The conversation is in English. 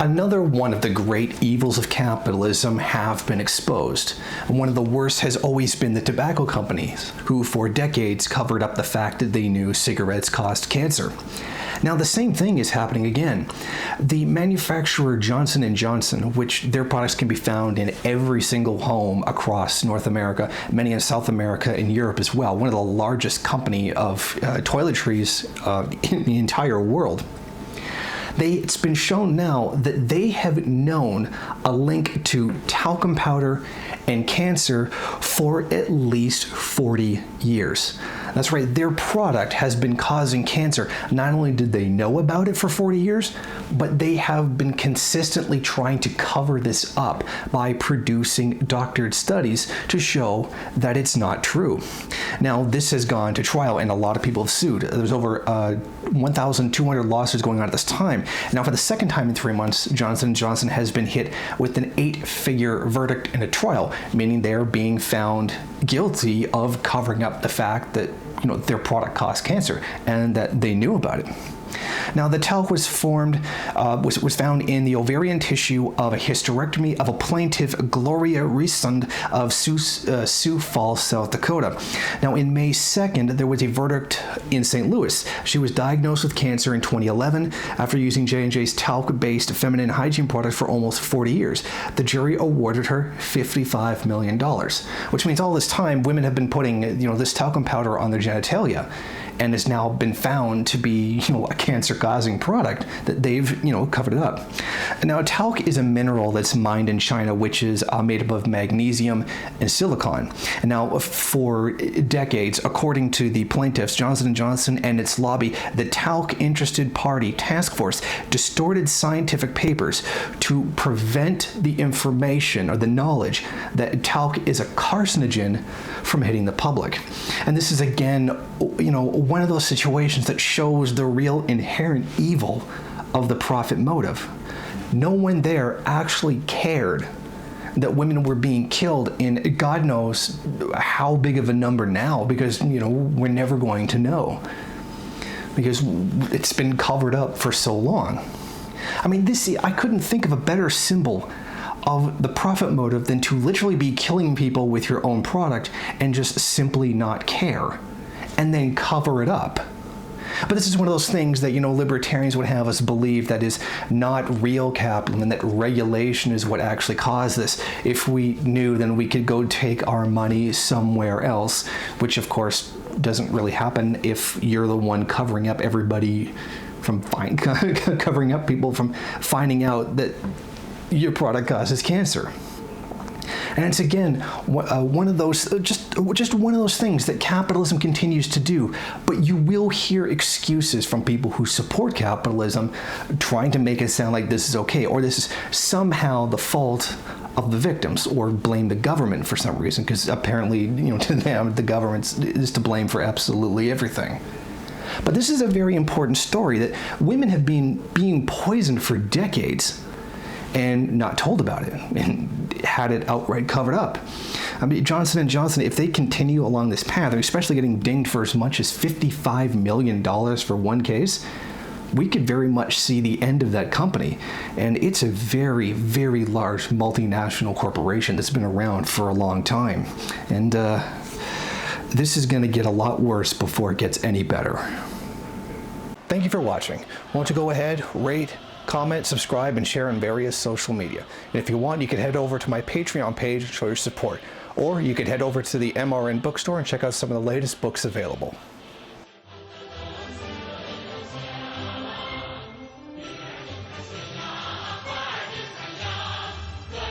Another one of the great evils of capitalism have been exposed. One of the worst has always been the tobacco companies, who for decades covered up the fact that they knew cigarettes caused cancer. Now the same thing is happening again. The manufacturer Johnson & Johnson, which their products can be found in every single home across North America, many in South America and Europe as well, one of the largest company of toiletries in the entire world. It's been shown now that they have known a link to talcum powder and cancer for at least 40 years. That's right, their product has been causing cancer. Not only did they know about it for 40 years, but they have been consistently trying to cover this up by producing doctored studies to show that it's not true. Now, this has gone to trial and a lot of people have sued. There's over 1,200 lawsuits going on at this time. Now, for the second time in 3 months, Johnson & Johnson has been hit with an 8-figure verdict in a trial, meaning they're being found guilty of covering up the fact that their product caused cancer and that they knew about it. Now, the talc was found in the ovarian tissue of a hysterectomy of a plaintiff, Gloria Resund of Sioux Falls, South Dakota. Now, in May 2nd, there was a verdict in St. Louis. She was diagnosed with cancer in 2011 after using J&J's talc-based feminine hygiene product for almost 40 years. The jury awarded her $55 million, which means all this time women have been putting this talcum powder on their genitalia, and has now been found to be, a cancer-causing product that they've, covered it up. Now, talc is a mineral that's mined in China, which is made up of magnesium and silicon. And now, for decades, according to the plaintiffs, Johnson & Johnson and its lobby, the Talc Interested Party Task Force distorted scientific papers to prevent the information or the knowledge that talc is a carcinogen from hitting the public. And this is, again, one of those situations that shows the real inherent evil of the profit motive. No one there actually cared that women were being killed in God knows how big of a number now, because, we're never going to know, because it's been covered up for so long. I mean, I couldn't think of a better symbol of the profit motive than to literally be killing people with your own product and just simply not care, and then cover it up. But this is one of those things that, libertarians would have us believe that is not real capitalism, and that regulation is what actually caused this. If we knew, then we could go take our money somewhere else, which of course doesn't really happen if you're the one covering up everybody from covering up people from finding out that your product causes cancer. And it's again one of those just one of those things that capitalism continues to do. But you will hear excuses from people who support capitalism trying to make it sound like this is okay, or this is somehow the fault of the victims, or blame the government for some reason, because apparently, to them, the government is to blame for absolutely everything. But this is a very important story, that women have been being poisoned for decades and not told about it, and had it outright covered up. I mean, Johnson & Johnson, if they continue along this path, especially getting dinged for as much as $55 million for one case, we could very much see the end of that company. And it's a very, very large multinational corporation that's been around for a long time. And this is going to get a lot worse before it gets any better. Thank you for watching. Won't you go ahead, rate, comment, subscribe, and share on various social media. And if you want, you can head over to my Patreon page and show your support. Or you could head over to the MRN bookstore and check out some of the latest books available.